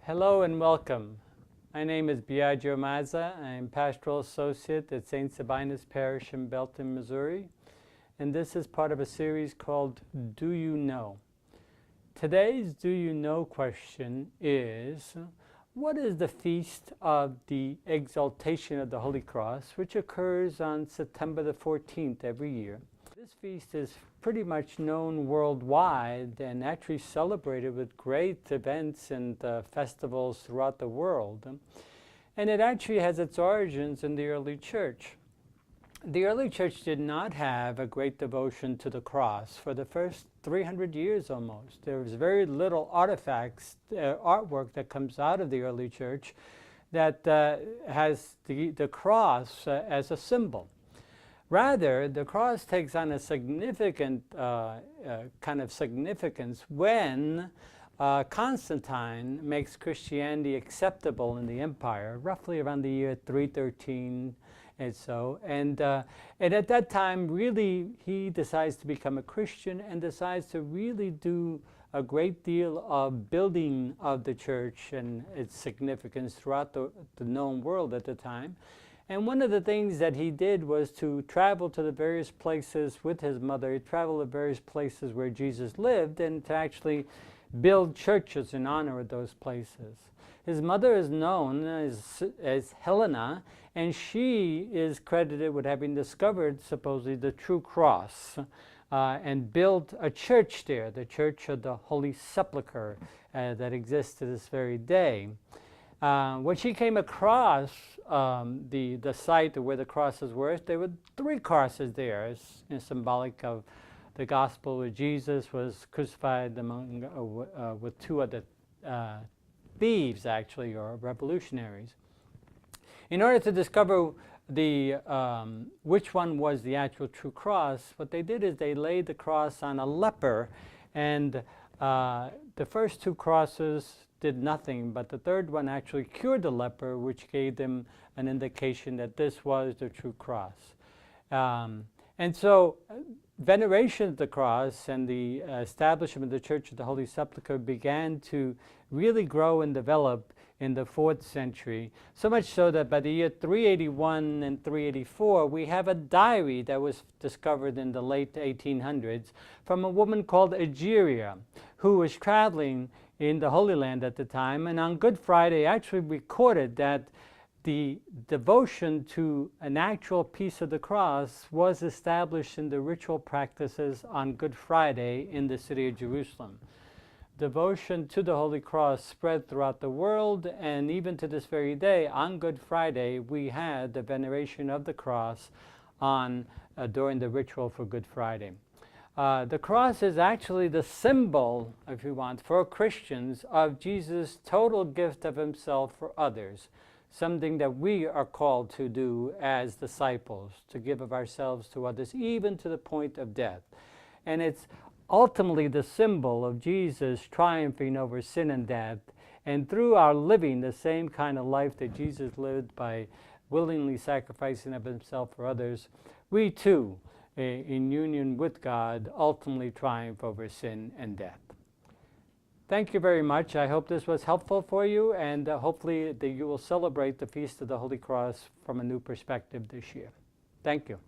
Hello and welcome. My name is Biagio Mazza. I'm Pastoral Associate at St. Sabina's Parish in Belton, Missouri. And this is part of a series called Do You Know? Today's Do You Know question is, what is the feast of the Exaltation of the Holy Cross, which occurs on September the 14th every year? This feast is pretty much known worldwide and actually celebrated with great events and festivals throughout the world. And it actually has its origins in the early church. The early church did not have a great devotion to the cross for the first 300 years almost. There was very little artifacts, artwork that comes out of the early church that has the cross as a symbol. Rather, the cross takes on a significant kind of significance when Constantine makes Christianity acceptable in the empire, roughly around the year 313 and so. And at that time, really, he decides to become a Christian and decides to really do a great deal of building of the church and its significance throughout the known world at the time. And one of the things that he did was to travel to the various places with his mother. He traveled to various places where Jesus lived and to actually build churches in honor of those places. His mother is known as Helena, and she is credited with having discovered supposedly the true cross and built a church there, the Church of the Holy Sepulchre that exists to this very day. When she came across the site where the crosses were, there were 3 crosses there. It's symbolic of the gospel where Jesus was crucified among, with 2 other thieves, actually, or revolutionaries. In order to discover which one was the actual true cross, what they did is they laid the cross on a leper, and the first 2 crosses did nothing, but the third one actually cured the leper, which gave them an indication that this was the true cross. And so veneration of the cross and the establishment of the Church of the Holy Sepulchre began to really grow and develop in the 4th century, so much so that by the year 381 and 384, we have a diary that was discovered in the late 1800s from a woman called Egeria, who was traveling in the Holy Land at the time, and on Good Friday actually recorded that the devotion to an actual piece of the cross was established in the ritual practices on Good Friday in the city of Jerusalem. Devotion to the Holy Cross spread throughout the world, and even to this very day, on Good Friday, we had the veneration of the cross during the ritual for Good Friday. The cross is actually the symbol, if you want, for Christians of Jesus' total gift of himself for others, something that we are called to do as disciples, to give of ourselves to others, even to the point of death. And it's ultimately the symbol of Jesus triumphing over sin and death, and through our living the same kind of life that Jesus lived by willingly sacrificing of himself for others, we too, in union with God, ultimately triumph over sin and death. Thank you very much. I hope this was helpful for you, and hopefully that you will celebrate the Feast of the Holy Cross from a new perspective this year. Thank you.